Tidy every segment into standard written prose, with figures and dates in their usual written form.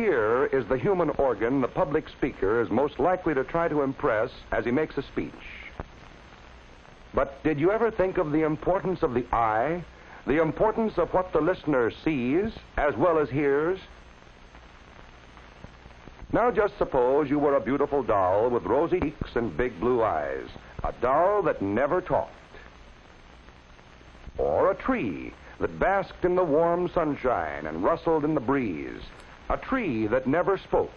ear is the human organ the public speaker is most likely to try to impress as he makes a speech. But did you ever think of the importance of the eye? The importance of what the listener sees as well as hears? Now just suppose you were a beautiful doll with rosy cheeks and big blue eyes, a doll that never talked. Or a tree that basked in the warm sunshine and rustled in the breeze, a tree that never spoke.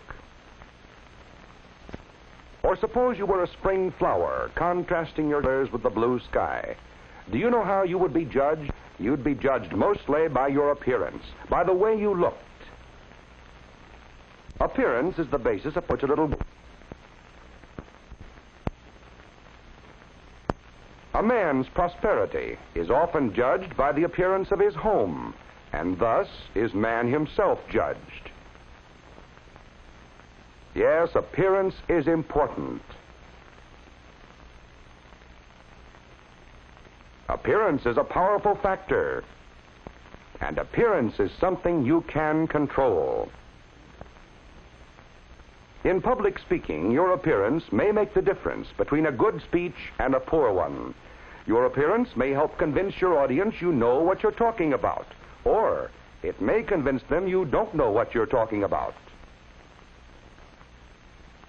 Or suppose you were a spring flower, contrasting your colors with the blue sky. Do you know how you would be judged? You'd be judged mostly by your appearance, by the way you looked. Appearance is the basis of which a little... A man's prosperity is often judged by the appearance of his home, and thus is man himself judged. Yes, appearance is important. Appearance is a powerful factor, and appearance is something you can control. In public speaking, your appearance may make the difference between a good speech and a poor one. Your appearance may help convince your audience you know what you're talking about, or it may convince them you don't know what you're talking about.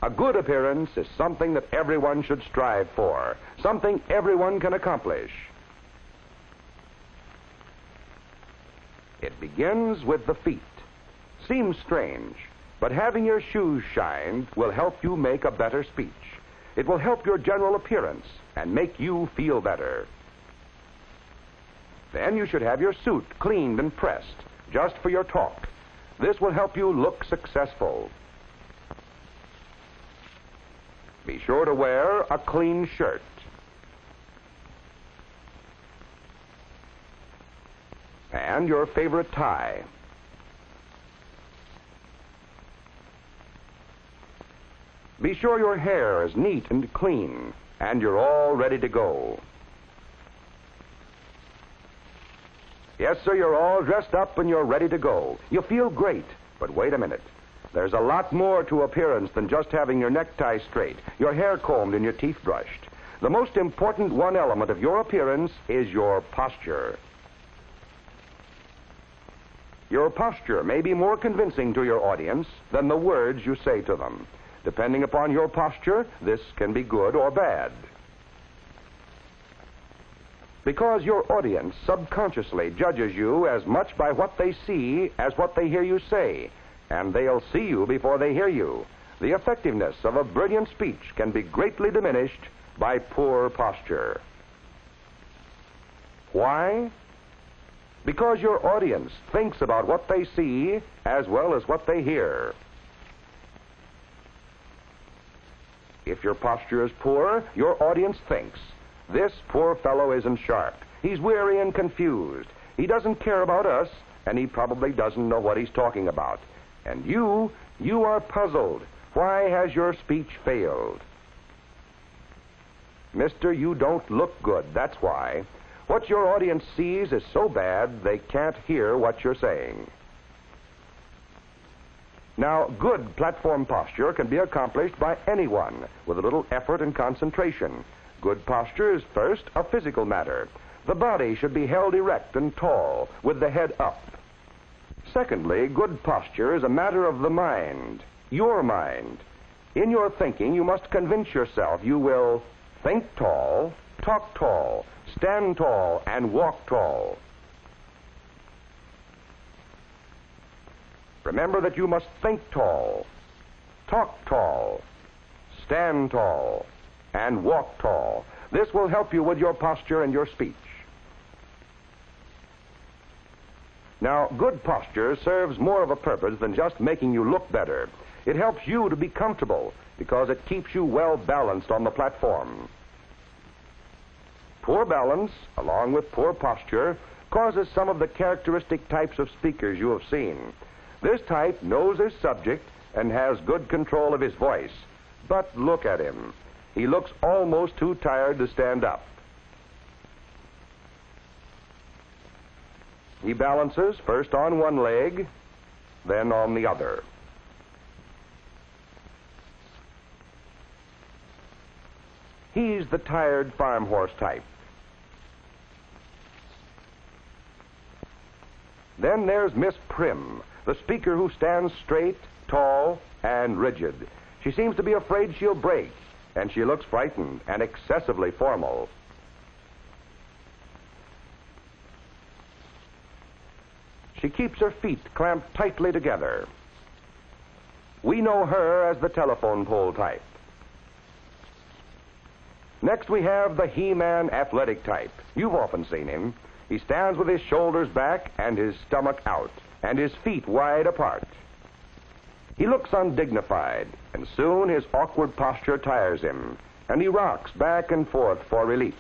A good appearance is something that everyone should strive for, something everyone can accomplish. It begins with the feet. Seems strange, but having your shoes shined will help you make a better speech. It will help your general appearance and make you feel better. Then you should have your suit cleaned and pressed just for your talk. This will help you look successful. Be sure to wear a clean shirt. And your favorite tie. Be sure your hair is neat and clean, and you're all ready to go. Yes, sir, you're all dressed up and you're ready to go. You feel great, but wait a minute. There's a lot more to appearance than just having your necktie straight, your hair combed, and your teeth brushed. The most important one element of your appearance is your posture. Your posture may be more convincing to your audience than the words you say to them. Depending upon your posture, this can be good or bad. Because your audience subconsciously judges you as much by what they see as what they hear you say, and they'll see you before they hear you. The effectiveness of a brilliant speech can be greatly diminished by poor posture. Why? Because your audience thinks about what they see as well as what they hear. If your posture is poor, your audience thinks, this poor fellow isn't sharp. He's weary and confused. He doesn't care about us, and he probably doesn't know what he's talking about. And you are puzzled. Why has your speech failed? Mister, you don't look good, that's why. What your audience sees is so bad they can't hear what you're saying. Now, good platform posture can be accomplished by anyone with a little effort and concentration. Good posture is first a physical matter. The body should be held erect and tall with the head up. Secondly, good posture is a matter of the mind, your mind. In your thinking, you must convince yourself you will think tall, talk tall, stand tall, and walk tall. Remember that you must think tall, talk tall, stand tall, and walk tall. This will help you with your posture and your speech. Now, good posture serves more of a purpose than just making you look better. It helps you to be comfortable because it keeps you well balanced on the platform. Poor balance, along with poor posture, causes some of the characteristic types of speakers you have seen. This type knows his subject and has good control of his voice. But look at him. He looks almost too tired to stand up. He balances first on one leg, then on the other. He's the tired farm horse type. Then there's Miss Prim, the speaker who stands straight, tall, and rigid. She seems to be afraid she'll break, and she looks frightened and excessively formal. She keeps her feet clamped tightly together. We know her as the telephone pole type. Next we have the He-Man athletic type. You've often seen him. He stands with his shoulders back and his stomach out, and his feet wide apart. He looks undignified, and soon his awkward posture tires him, and he rocks back and forth for relief.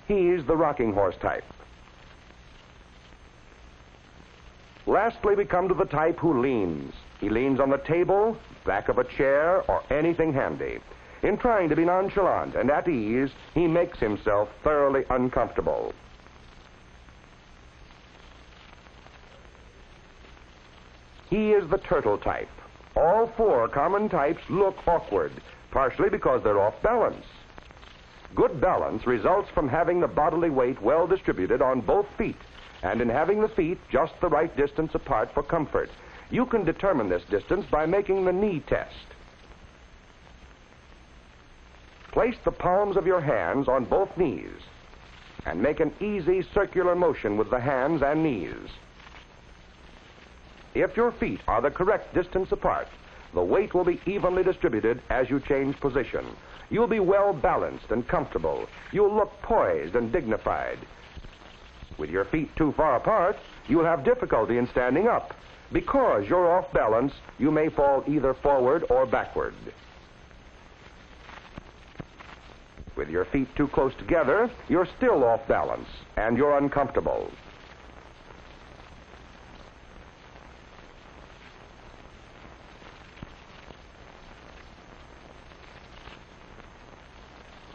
He's the rocking horse type. Lastly, we come to the type who leans. He leans on the table, back of a chair, or anything handy. In trying to be nonchalant and at ease, he makes himself thoroughly uncomfortable. He is the turtle type. All four common types look awkward, partially because they're off balance. Good balance results from having the bodily weight well distributed on both feet, and in having the feet just the right distance apart for comfort. You can determine this distance by making the knee test. Place the palms of your hands on both knees and make an easy circular motion with the hands and knees. If your feet are the correct distance apart, the weight will be evenly distributed as you change position. You'll be well balanced and comfortable. You'll look poised and dignified. With your feet too far apart, you'll have difficulty in standing up. Because you're off balance, you may fall either forward or backward. With your feet too close together, you're still off balance and you're uncomfortable.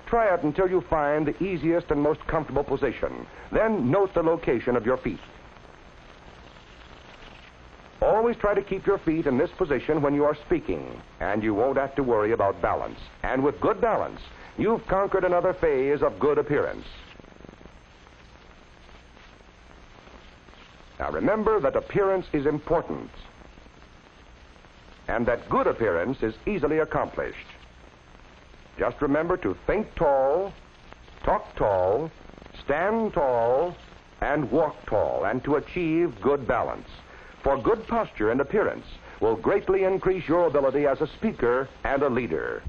Try it until you find the easiest and most comfortable position. Then note the location of your feet. Always try to keep your feet in this position when you are speaking, and you won't have to worry about balance. And with good balance, you've conquered another phase of good appearance. Now remember that appearance is important, and that good appearance is easily accomplished. Just remember to think tall, talk tall, stand tall, and walk tall, and to achieve good balance. For good posture and appearance will greatly increase your ability as a speaker and a leader.